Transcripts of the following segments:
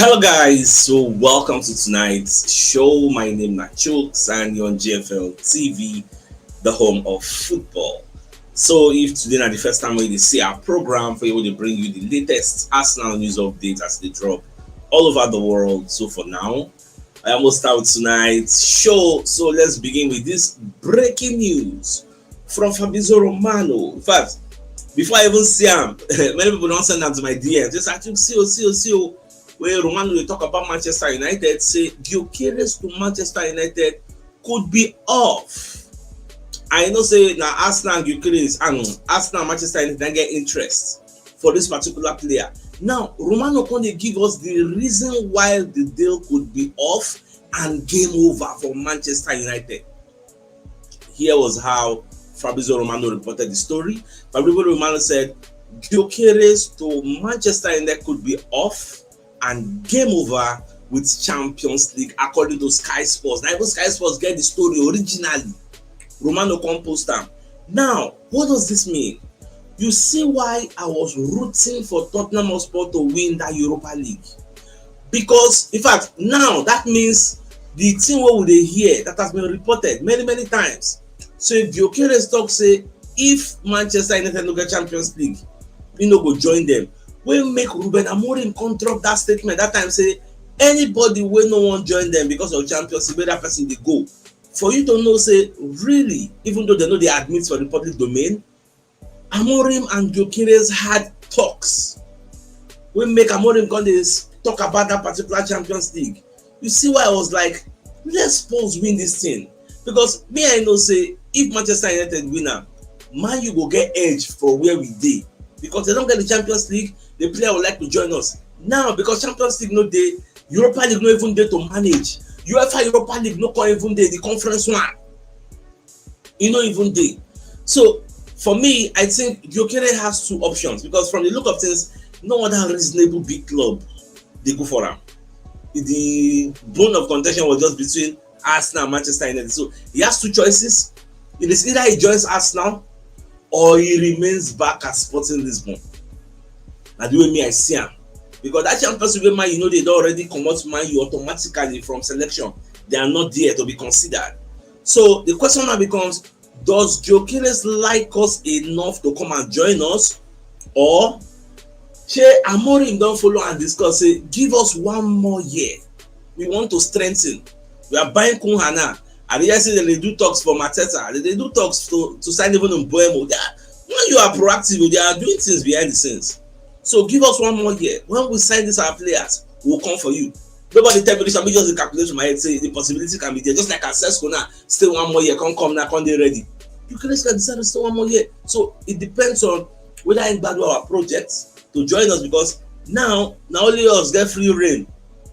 Hello guys, so welcome to tonight's show. My name is CHUKS and you're on GFL TV, the home of football. So if today is the first time we see our program, for able to bring you the latest Arsenal news updates as they drop all over the world. So for now, I almost start with tonight's show. So let's begin with this breaking news from Fabrizio Romano. In fact, before I even see him, many people don't send them to my DM. Just actually see where Romano will talk about Manchester United, say Gyökeres to Manchester United could be off. I know say now Arsenal and Gyökeres and Arsenal and Manchester United get interest for this particular player. Now Romano can give us the reason why the deal could be off and game over for Manchester United. Here was how Fabrizio Romano reported the story. Fabrizio Romano said Gyökeres to Manchester United could be off and game over with Champions League, according to Sky Sports. Now even Sky Sports get the story originally. Romano composed them. Now, what does this mean? You see why I was rooting for Tottenham Hotspur to win that Europa League. Because, in fact, now that means the team what would they hear that has been reported many times. So if Gyökeres talk say, if Manchester United no get Champions League, we no go join them. When make Ruben Amorim come drop that statement that time say anybody wey no wan join them because of Champions League, that person dey go. For you to know say really, even though they know they admit for the public domain, Amorim and Gyökeres had talks. We make Amorim come dey talk about that particular Champions League. You see why I was like, let's suppose win this thing, because me I know say if Manchester United win am, Man U go get edge for where we dey, because they don't get the Champions League. The player would like to join us now because Champions League no dey, Europa League no even dey to manage, UEFA Europa League no come even dey, the conference one e no even dey. So for me, I think Gyökeres has two options, because from the look of things, no other reasonable big club dey go for am. The bone of contention was just between Arsenal and Manchester United, so he has two choices. It is either he joins Arsenal or he remains back at Sporting Lisbon. Na the way me I see am, because that Champions League Man, they don already comot Man U automatically from selection. They are not there to be considered. So the question now becomes, does Gyökeres like us enough to come and join us, or shey Amorim don follow and discuss say give us one more year, we want to strengthen, we are buying Kunha now. I realize say they do talks for Mateta, they do talks to sign even Mbeumo. When you are proactive, they are doing things behind the scenes. So give us one more year. When we sign these our players, we'll come for you. Nobody tell me this, me just calculate my head, say the possibility can be there. Just like Asesco now, stay one more year, come now, come they ready. You can decide to stay one more year. So it depends on whether I value our projects to join us, because now only us get free reign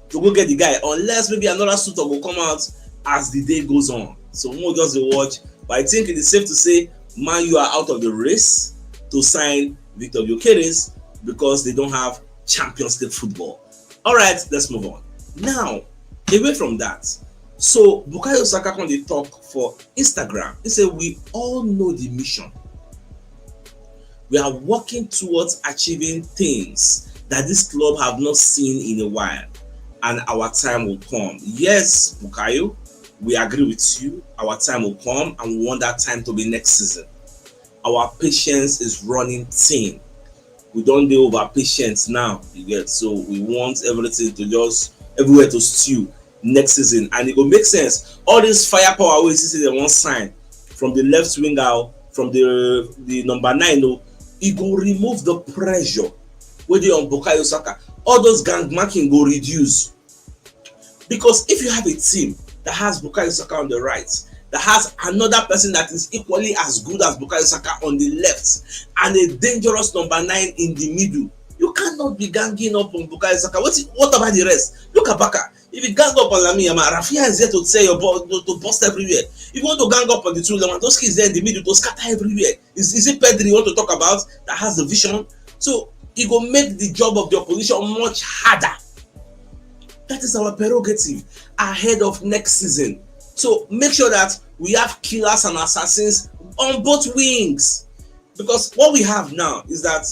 to go get the guy, unless maybe another suitor will come out as the day goes on. So we'll just watch. But I think it is safe to say Man U are out of the race to sign Victor Gyökeres, because they don't have Champions League football. All right, let's move on. Now, away from that, so Bukayo Saka on the talk for Instagram. He said, we all know the mission. We are working towards achieving things that this club have not seen in a while, and our time will come. Yes, Bukayo, we agree with you. Our time will come, and we want that time to be next season. Our patience is running thin. We don't do over patience now, you get. So we want everything to just everywhere to stew next season, and it will make sense. All this firepower we see they won't sign from the left winger, from the number 9, it will remove the pressure with the on Bukayo Saka. All those gang marking will reduce, because if you have a team that has Bukayo Saka on the right, that has another person that is equally as good as Bukayo Saka on the left, and a dangerous number 9 in the middle, you cannot be ganging up on Bukayo Saka. What about the rest? Look at Baka. If you gang up on Lamine Yamal, Rafinha is there to tear your ball, to bust everywhere. If you want to gang up on the two, Lewandowski is there in the middle to scatter everywhere. Is it Pedri you want to talk about that has the vision? So it will make the job of the opposition much harder. That is our prerogative ahead of next season. So make sure that we have killers and assassins on both wings, because what we have now is that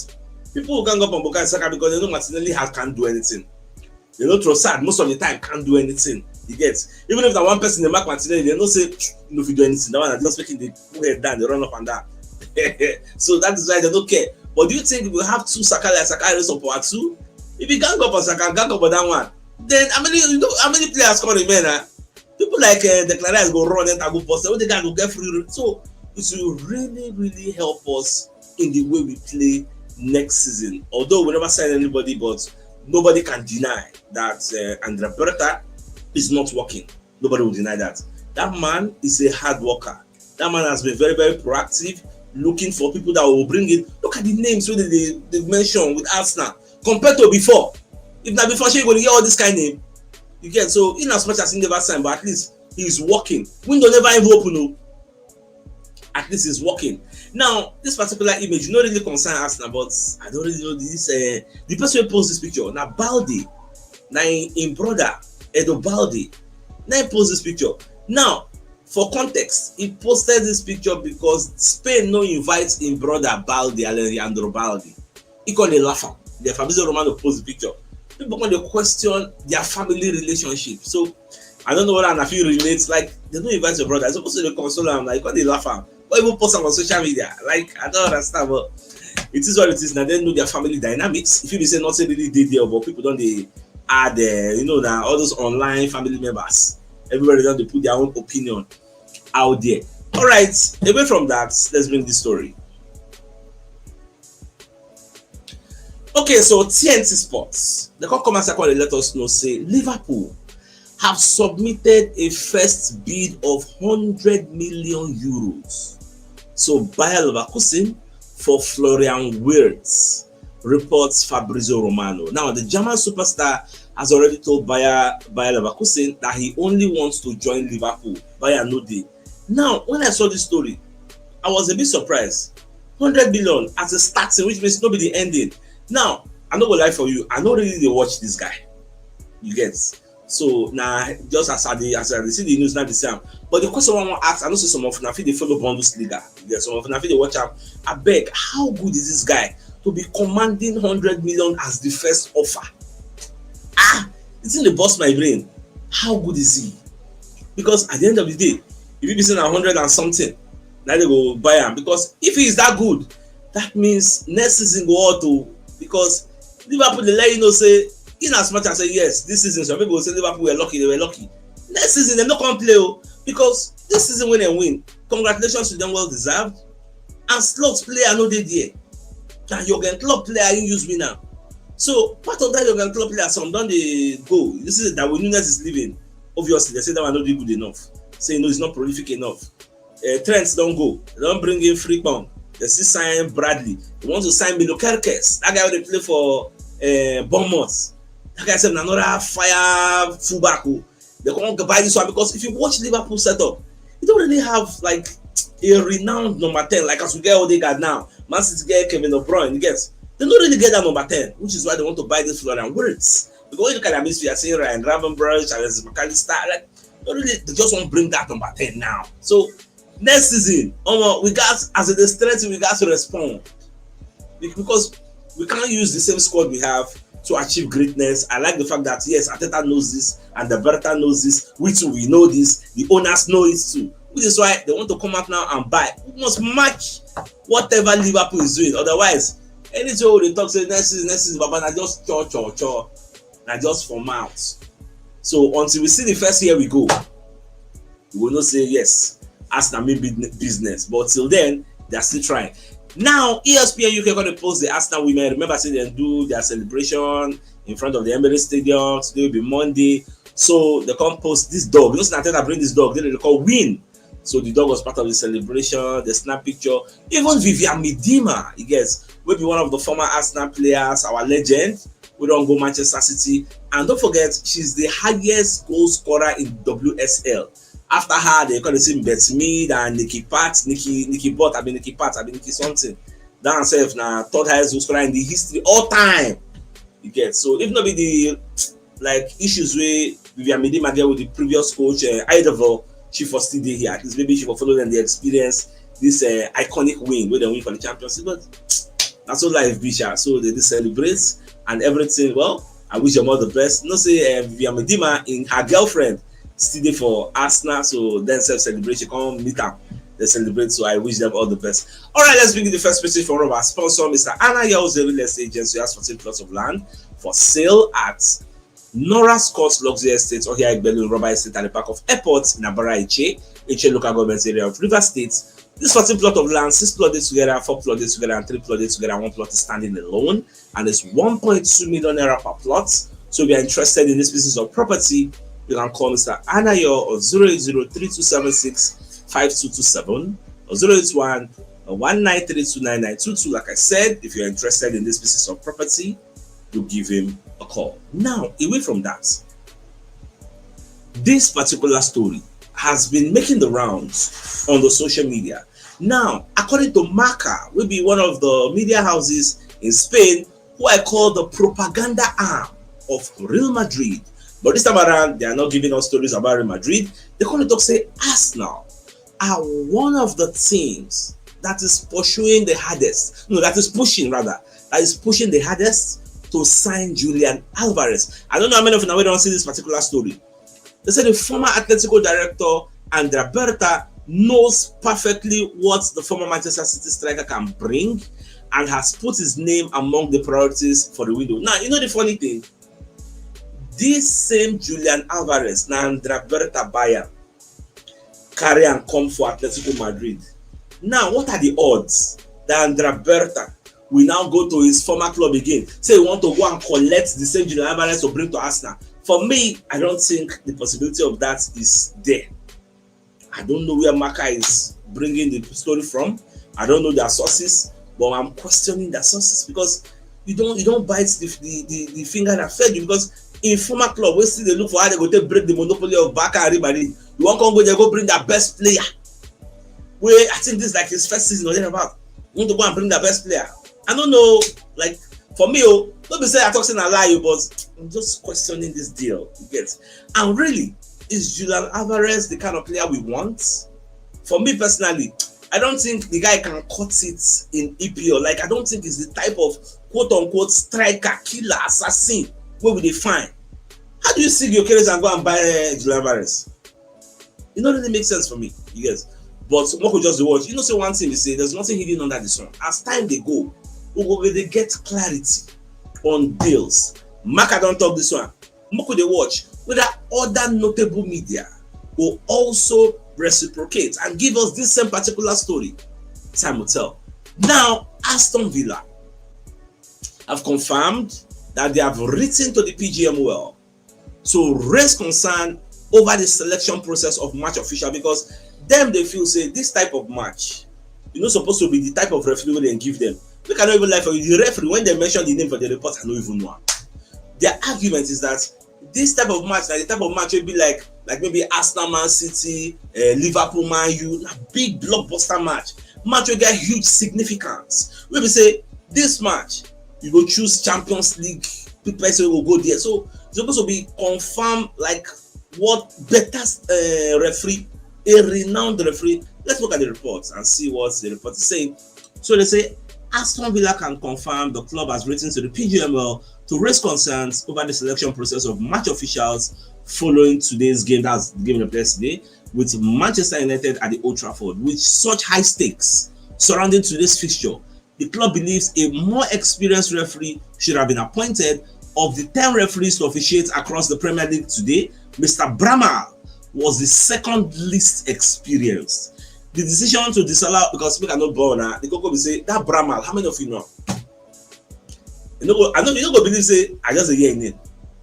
people will gang up on Bukayo Saka because they know Martinelli can't do anything. They know Trossard most of the time can't do anything. You get, even if that one person in the Mark Martinelli, they don't say no if you do anything. That one are just making the head down, they run up and down. So that is why they don't care. But do you think we have two Saka like Saka race up or two? If you gang up on Saka, gang up on that one, then how many players come on the men? People like Declan Rice go run and go post. When the guy go get free. So it will really help us in the way we play next season. Although we never sign anybody, but nobody can deny that Andrea Berta is not working. Nobody will deny that. That man is a hard worker. That man has been very proactive, looking for people that will bring it. Look at the names wey they mention with Arsenal compared to before. If na before, shey you go dey hear all this kind of name. You get, so in as much as he never signed, but at least he is working. Window never even open. Oh. At least he's working. Now, this particular image, you not really concern Arsenal, but I don't really know this. The person who post this picture, now Balde, now in brother Edo Balde, now he post this picture. Now, for context, he posted this picture because Spain no invites in brother Balde, Alejandro Balde. He called a laugher. The Fabrizio Romano post the picture. People want to question their family relationship. So I don't know whether I feel relates. Like they don't invite your brother. It's supposed to be console him. Like, what they laugh at? Or even post them on social media. Like, I don't understand, but it is what it is. Now they know their family dynamics. If you be say not say really did there, but people don't they add now all those online family members. Everybody don't they put their own opinion out there. All right, away from that, let's bring this story. Okay, so TNT Sports, the come and let us know, say Liverpool have submitted a first bid of 100 million euros. So Bayer Leverkusen for Florian Wirtz, reports Fabrizio Romano. Now, the German superstar has already told Bayer Leverkusen that he only wants to join Liverpool. Bayer no dey. Now, when I saw this story, I was a bit surprised. 100 million as a starting, which means nobody ending. Now, I'm not gonna lie for you, I don't really watch this guy. You get? So now, just as I see the news now, the same. But the question I want to ask, I know some of Nafi they follow Bundesliga. Yeah, some of Nafi they watch out. I beg, how good is this guy to be commanding 100 million as the first offer? It's in the bust my brain. How good is he? Because at the end of the day, if you be saying 100 and something, now they go buy him. Because if he is that good, that means next season go out to, because Liverpool they let you know say, in as much as say yes, this season some people will say Liverpool were lucky, they were lucky. Next season they not come play, because this season when they win, congratulations to them, well deserved. And slot player no dey there. And Jurgen Klopp player you use me now. So part of that Jurgen Klopp player, some don't they go. This is that when Nunes is leaving. Obviously they say that one not good enough. Say no, it's not prolific enough. Trents don't go. They don't bring in Frimpong. They still sign Bradley. They want to sign Milo Kerkes. That guy will play for Bournemouth. That guy said another fire fullback. They can't buy this one, because if you watch Liverpool setup, you don't really have like a renowned number 10 like as we get all they got now. Man City get Kevin De Bruyne. You get, they don't really get that number 10, which is why they want to buy this Florian Wirtz. Because when you look at that midfield, saying Ryan Gravenberch, Alex McAllister, like they just won't bring that number 10 now. So next season, we got as a strength, we got to respond, because we can't use the same squad we have to achieve greatness. I like the fact that yes, Arteta knows this and the Berta knows this, we too we know this, the owners know it too. Which is why they want to come out now and buy. We must match whatever Liverpool is doing. Otherwise, anything they talk say next season, but na just cho, na just for mouths. So until we see the first year we go, we will not say yes, Arsenal may be business. But till then, they are still trying. Now, ESPN UK going to post the Arsenal women. Remember, say they do their celebration in front of the Emirates Stadium. Today will be Monday. So they come post this dog. You know, Snapchat bring this dog. Then they call Win. So the dog was part of the celebration, the snap picture. Even Vivian Miedema, he gets, will be one of the former Arsenal players, our legend. We don't go Manchester City. And don't forget, she's the highest goal scorer in WSL. After her, they call the same Betsmead and Nikki something. That herself now third highest goal scorer in the history all time. You get, so if not be the like issues with Vivian Miedema get with the previous coach Eidevall, she for still there here. At least maybe she will follow them the experience this iconic win where they win for the championship. But that's all life be. So they celebrate and everything. Well, I wish them all the best. No say Vivian Medima in her girlfriend still there for Arsenal, so then self celebration come meet her. They celebrate, so I wish them all the best. All right, let's begin the first message from one of our sponsor, Mr. Anna Yao Real Estate Agency. Has 14 plots of land for sale at Nora Scott's Luxury Estate or here at Berlin Rubber Estate at the back of airports in Abara Eche local government area of River State. This 14 plot of land, 6 plots together, 4 plots together, and 3 plots together. 1 plot is standing alone, and it's 1.2 million naira per plot. So if you are interested in this piece of property, you can call Mr. Anayo on 08032765227 or 081-19329922. Like I said, if you're interested in this piece of property, you give him a call. Now, away from that, this particular story has been making the rounds on the social media. Now, according to Marca, will be one of the media houses in Spain, who I call the propaganda arm of Real Madrid. But this time around, they are not giving us stories about Real Madrid. They kind of talk say Arsenal are one of the teams that is pursuing the hardest. No, that is pushing the hardest to sign Julian Alvarez. I don't know how many of you now don't see this particular story. They said the former Atletico director Andrea Berta knows perfectly what the former Manchester City striker can bring and has put his name among the priorities for the window. Now, you know the funny thing? This same Julian Alvarez, now Andrea Berta buyer, carry and come for Atletico Madrid. Now, what are the odds that Andrea Berta will now go to his former club again? Say he want to go and collect the same Julian Alvarez to bring to Arsenal. For me, I don't think the possibility of that is there. I don't know where Marca is bringing the story from. I don't know their sources, but I'm questioning their sources because you don't bite the finger that fed you. Because in former club, we still they look for how they go to break the monopoly of Barca and Real Madrid. You want to go, they go bring their best player. Where I think this is like his first season or thereabout. You want to go and bring their best player. I don't know, like for me, don't be saying I'm talking a lie, but I'm just questioning this deal. You get? And really, is Julian Alvarez the kind of player we want? For me personally, I don't think the guy can cut it in EPL. Like, I don't think he's the type of quote unquote striker, killer, assassin where we define. How do you see your careers and go and buy Julian Alvarez? It don't really make sense for me, you guys. But what could just watch? You know, say one thing we say, there's nothing hidden under the sun. As time they go, they get clarity on deals. Marca don't talk this one. Moko they watch whether other notable media will also reciprocate and give us this same particular story. Time will tell. Now, Aston Villa have confirmed that they have written to the PGMOL to raise concern over the selection process of match official, because them they feel say this type of match, you're not supposed to be the type of referee they give them. We cannot even lie for you. The referee, when they mention the name for the report, I don't even know. Their argument is that this type of match, like the type of match will be like maybe Arsenal, Man City, Liverpool, Man U, a big blockbuster match will get huge significance. We will say this match, you go choose Champions League, people will go there. So it's supposed to be confirmed like what better referee, a renowned referee. Let's look at the reports and see what the report is saying. So they say Aston Villa can confirm the club has written to the PGML to raise concerns over the selection process of match officials following today's game, that's the game in the place today, with Manchester United at the Old Trafford. With such high stakes surrounding today's fixture, the club believes a more experienced referee should have been appointed. Of the 10 referees to officiate across the Premier League today, Mr. Bramall was the second least experienced. The decision to disallow, because we cannot born now, the Coco will say that Bramall, how many of you know? You know, I know you don't go believe say I just a year in it.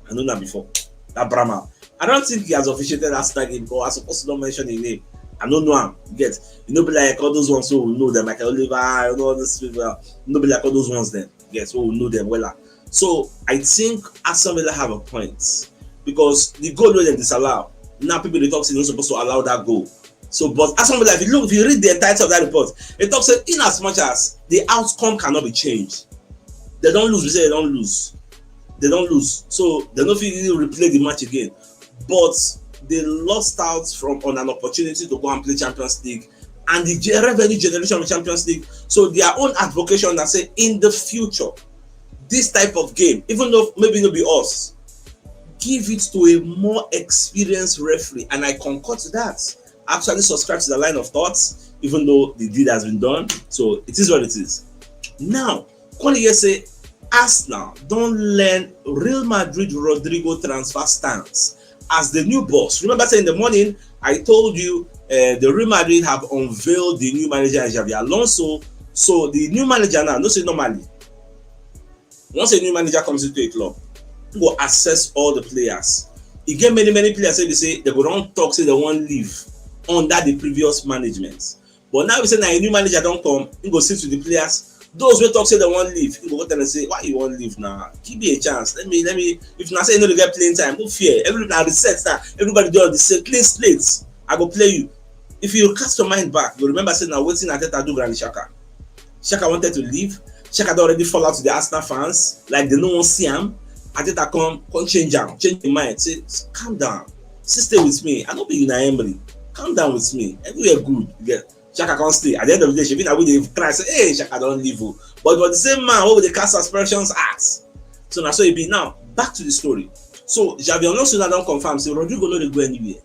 I know that before. That Bramall. I don't think he has officiated that strike game, because I supposed to not mention his name. I don't know him. You get, you know, be like all those ones who know them, like Oliver, you know, all these people. You know, be like all those ones then. Yes, who know them well. So I think Aston Villa have a point, because the goal where they disallow, now people they talk say they're not supposed to allow that goal. So, but Aston Villa, if you read the entirety of that report, it talks that in as much as the outcome cannot be changed, they don't lose. We say they don't lose. They don't lose. So they don't feel replay the match again. But they lost out on an opportunity to go and play Champions League and the revenue generation of Champions League. So their own advocation that say in the future, this type of game, even though maybe it'll be us, give it to a more experienced referee. And I concur to that. Actually subscribe to the line of thoughts, even though the deed has been done. So it is what it is. Now, when you say Arsenal don't learn Real Madrid Rodrigo transfer stance as the new boss. Remember, saying in the morning I told you the Real Madrid have unveiled the new manager, Xabi Alonso. So the new manager now, no say normally, once a new manager comes into a club, he will assess all the players. He get many players say they go don't talk, say they won't leave under the previous management. But now we say now a new manager don't come, he go sit with the players. Those who talk say they won't leave, he go tell them say, why you won't leave now? Give me a chance. Let me. If now say you know they get playing time, no fear. Everybody reset that. Everybody do all the same clean slates. I go play you. If you cast your mind back, you remember saying now waiting at Ateta do Granit Xhaka. Xhaka wanted to leave. Xhaka already fall out to the Arsenal fans, like they no one see him. Ateta come change him, change the mind. Say, calm down. Stay with me. I don't be Unai Emery. Calm down with me. Everywhere good. You get Xhaka can't stay. At the end of the day, she been away the cry say, hey, Xhaka don't leave. But the same man who the cast aspersions ask. So now so it be now. Back to the story. So Xabi Alonso now don't confirm. Say Rodrigo no dey go anywhere.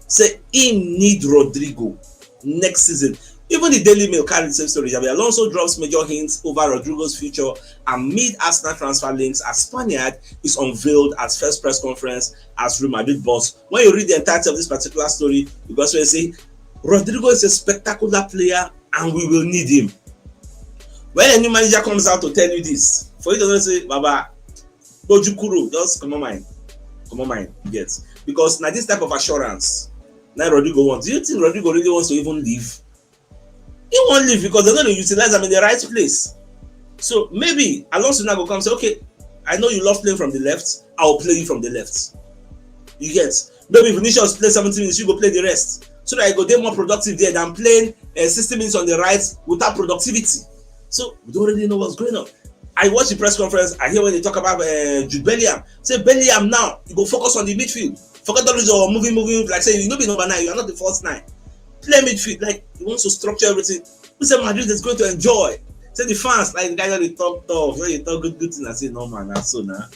Say he need Rodrigo next season. Even the Daily Mail carried the same story. Xabi Alonso drops major hints over Rodrigo's future amid Arsenal transfer links as Spaniard is unveiled at first press conference as Real Madrid boss. When you read the entirety of this particular story, you go say Rodrigo is a spectacular player and we will need him. When a new manager comes out to tell you this, for you to say, Baba, Bojukuru, just come on mind, yes. Because now this type of assurance, now Rodrigo wants. Do you think Rodrigo really wants to even leave? He won't leave because they're not going to utilize him in the right place. So maybe Alonso now go come and say, okay, I know you love playing from the left, I'll play you from the left. You get? Maybe Vinicius play 17 minutes, you go play the rest. So that I go there more productive there than playing 60 minutes on the right without productivity. So we don't really know what's going on. I watch the press conference, I hear when they talk about Jude Bellingham. Say Bellingham now, you go focus on the midfield. Forget all this moving, like say you know be number 9, you are not the first 9. Play midfield, like he wants to structure everything. We say Madrid is going to enjoy. Say the fans, like the guys that they talk tough, when you talk good things, I say no man, now so now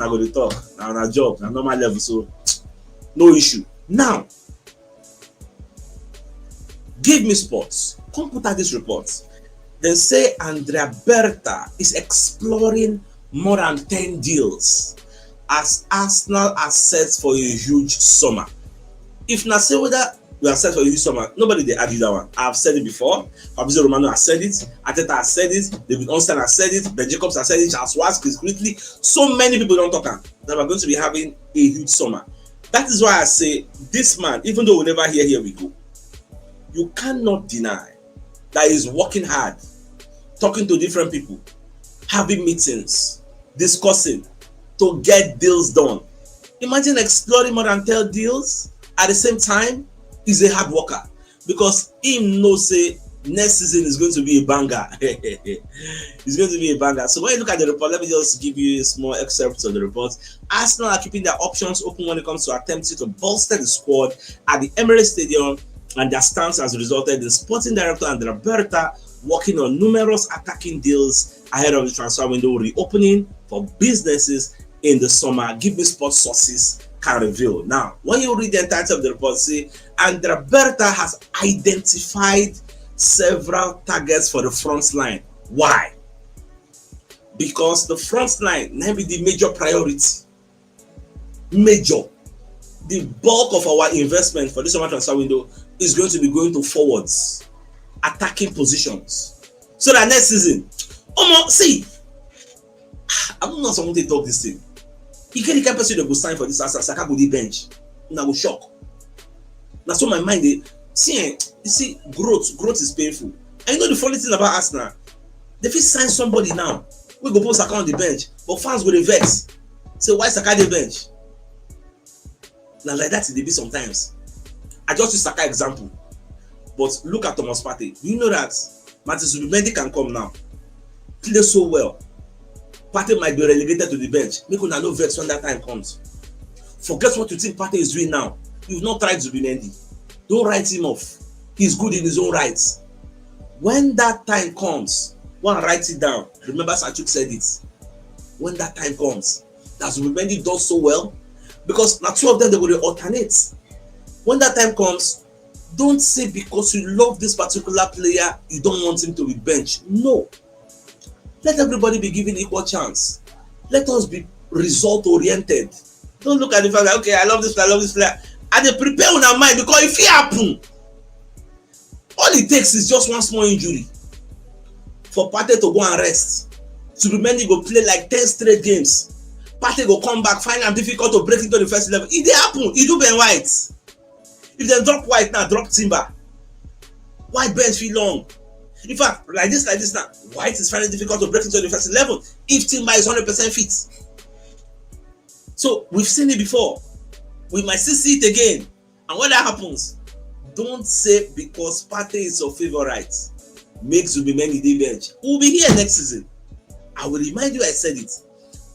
go to talk. Now on a job, now normal level, so no issue. Now, give me sports. Come put out this report. They say Andrea Berta is exploring more than 10 deals as Arsenal are set for a huge summer. If not say whether we are set for a huge summer, nobody they argue that one. I've said it before. Fabrizio Romano has said it. Ateta has said it. David Onstein has said it. Ben Jacobs has said it. Charles Watts, Chris Quickly. So many people don't talk that we're going to be having a huge summer. That is why I say this man, even though we never hear here we go, you cannot deny that he's working hard, talking to different people, having meetings, discussing to get deals done. Imagine exploring more than 10 deals at the same time. He's a hard worker because he knows say next season is going to be a banger. It's going to be a banger. So when you look at the report, let me just give you a small excerpt of the report. Arsenal are keeping their options open when it comes to attempting to bolster the squad at the Emirates Stadium, and their stance has resulted in sporting director Andrea Berta working on numerous attacking deals ahead of the transfer window reopening for businesses in the summer. Give me sports sources can reveal. Now, when you read the entirety of the report, see, Andrea Berta has identified several targets for the front line. Why? Because the front line may be the major priority. Major. The bulk of our investment for this summer transfer window is going to be going to forwards, attacking positions. So that next season, see, I don't know someone to talk this thing. You get the kind of person that go sign for this as Saka go the bench. Now go shock. That's what my mind is. See, you see, growth is painful. And you know the funny thing about Arsenal, they fit sign somebody now. We go put Saka on the bench, but fans go the vex. Say why Saka the bench? Now like that it dey be sometimes. I just use Saka example, but look at Thomas Partey. You know that Martin Zubimendi can come now, play so well. Partey might be relegated to the bench. Make una no vex when that time comes. Forget what you think Partey is doing now. You've not tried Zubimendi. Don't write him off. He's good in his own rights. When that time comes, go and write it down. Remember, CHUKS said it. when that time comes. That's Zubimendi does so well, because now two of them they will alternate. When that time comes, don't say because you love this particular player you don't want him to be benched. No, let everybody be given equal chance. Let us be result oriented. Don't look at the fact that okay, I love this player, and they prepare on our mind, because if it happen, all it takes is just one small injury for Partey to go and rest. Zubimendi go play like 10 straight games. Partey go come back, find am difficult to break into the first 11. It dey happen. E do Ben White. If they drop White now, drop Timber. White bench feel long. In fact, like this now, White is finding it difficult to break into the first 11 if Timber is 100% fit. So we've seen it before. We might still see it again. And when that happens, don't say because Partey is your favorite, make Zubimendi the bench. We'll be here next season. I will remind you I said it.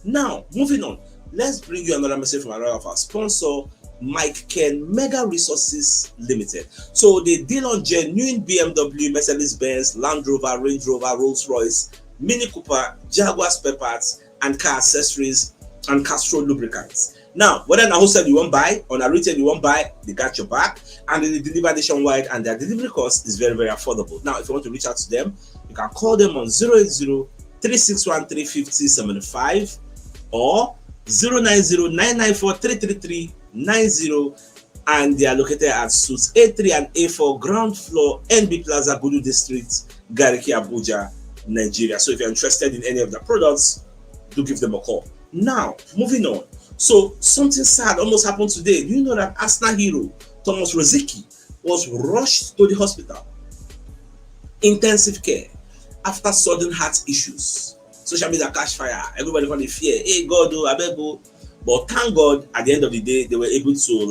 Now, moving on, let's bring you another message from another of our sponsor, Mike Ken Mega Resources Limited. So they deal on genuine BMW, Mercedes-Benz, Land Rover, Range Rover, Rolls-Royce, Mini Cooper, Jaguar spare parts, and car accessories and Castrol lubricants. Now, whether in a wholesale you won't buy, on a retail you won't buy, they got your back, and they deliver nationwide, and their delivery cost is very, very affordable. Now, if you want to reach out to them, you can call them on 080-361-350-75 or 090-994-33390, and they are located at Suites A3 and A4 ground floor, NB Plaza, Gudu District, Gariki, Abuja, Nigeria. So if you're interested in any of the products, do give them a call. Now, moving on. So something sad almost happened today. Do you know that Arsenal hero Thomas Rosicky was rushed to the hospital, intensive care, after sudden heart issues? Social media catch fire. Everybody got the fear. Hey God, oh, abego. But thank God, at the end of the day, they were able to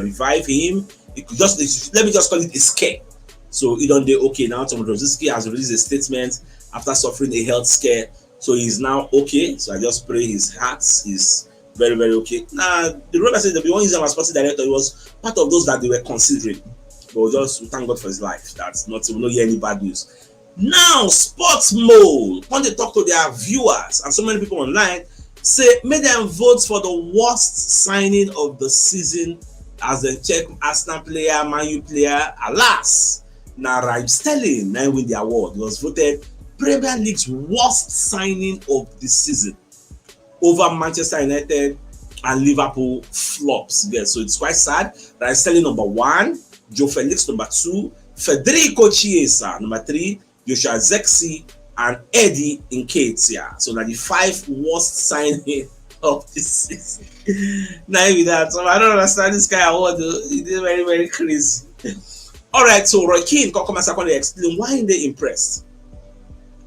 revive him. It could just, let me just call it a scare. So he don't do okay now. Thomas Rosicky has released a statement after suffering a health scare. So he's now okay. So I just pray his heart is very, very okay. Now, the Roman said the one reason was sporting director, he was part of those that they were considering. But we thank God for his life. That's not, we don't hear any bad news. Now, Sports Mole, when they talk to their viewers and so many people online, say make them vote for the worst signing of the season as they check Arsenal player, Man U player. Alas, now Raheem Sterling now win the award. He was voted Premier League's worst signing of the season over Manchester United and Liverpool flops. Yes, so it's quite sad. Raheem Sterling number 1, Joe Felix number 2, Federico Chiesa number 3, Joshua Zexi, and Eddie Nketiah. So now the 5 worst signing of the season. Not even that. So I don't understand this guy award. It is very, very crazy. All right, so Roy Keane come and second explain why they impressed.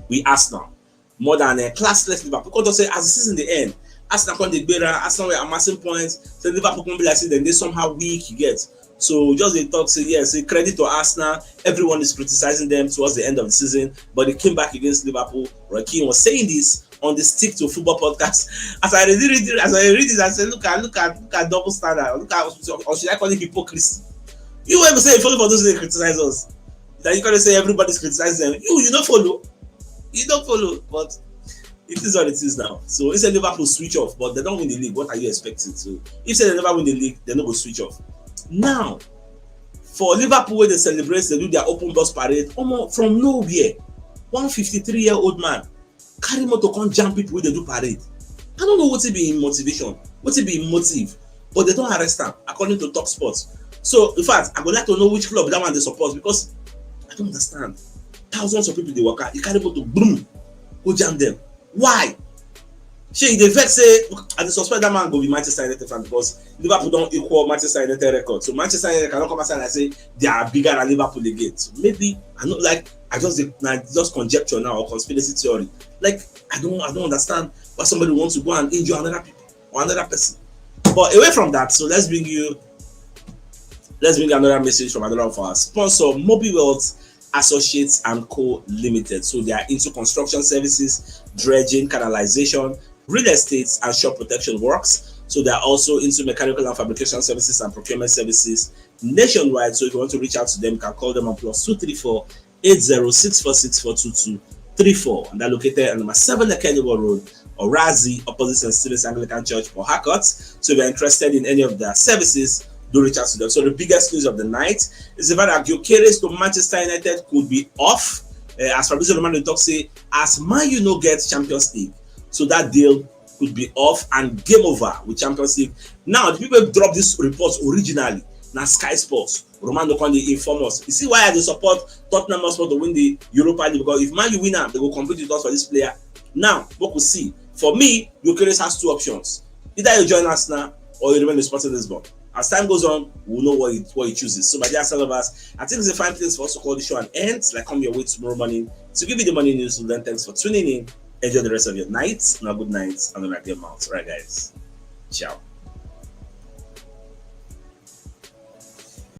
We ask now more than a classless Liverpool. Because they say as the season the end, Arsenal come the better, Arsenal were amassing points. So Liverpool come be like then they somehow weak. You get. So just they talk, say yes, say credit to Arsenal. Everyone is criticizing them towards the end of the season, but they came back against Liverpool. Roy Keane was saying this on the Stick to Football podcast. As I read it, I said, look at double standard. Look at, or should I call it hypocrisy? You ever say follow for those who criticize us? That you can't say everybody's criticizing them. You don't follow. You don't follow, but it is what it is now. So it's a Liverpool switch off, but they don't win the league. What are you expecting? So if they never win the league, they're not going to switch off. Now, for Liverpool, when they celebrate, they do their open doors parade. From nowhere, 153-year-old man carry motor come jam people when they do parade. I don't know what it be in motivation, what it be in motive, but they don't arrest them according to Talk Sports. So, in fact, I would like to know which club that one they support, because I don't understand. Thousands of people they work out, you carry motor, boom, go jam them. Why? She the vex say, and the suspect that man go be Manchester United fan because Liverpool don't equal Manchester United record. So Manchester United cannot come outside and say they are bigger than Liverpool again. So maybe I not like I just conjecture now or conspiracy theory. Like I don't understand why somebody wants to go and injure another people or another person. But away from that, so let's bring another message from another of our sponsor, Mobile Wealth Associates and Co. Limited. So they are into construction services, dredging, canalization, real estate, and shop protection works. So they are also into mechanical and fabrication services and procurement services nationwide. So if you want to reach out to them, you can call them on +234 80 6464 2234, and they're located on number 7 Akenyowa Road, Orazi, opposite St. Stephen's Anglican Church for Harcourt. So if you're interested in any of their services, do reach out to them. So the biggest news of the night is the fact that Gyökeres to Manchester United could be off. As Fabrizio Romano talk say, as Man U no get Champions League, so that deal could be off and game over with Champions League. Now the people drop this report originally. Now Sky Sports, Romano can inform us. You see why I support Tottenham Hotspur to win the Europa League, because if Man U win them, they will compete with us for this player. Now, what we'll see. For me, Gyökeres has two options. Either you join us now or you remain in Sporting Lisbon. As time goes on, we'll know what he chooses. So, my dear us, I think it's a fine place for us to call the show an end. Like, come your way tomorrow morning to give you the morning news. So then, thanks for tuning in. Enjoy the rest of your night. Now, good night. And like your mouth. All right, guys. Ciao.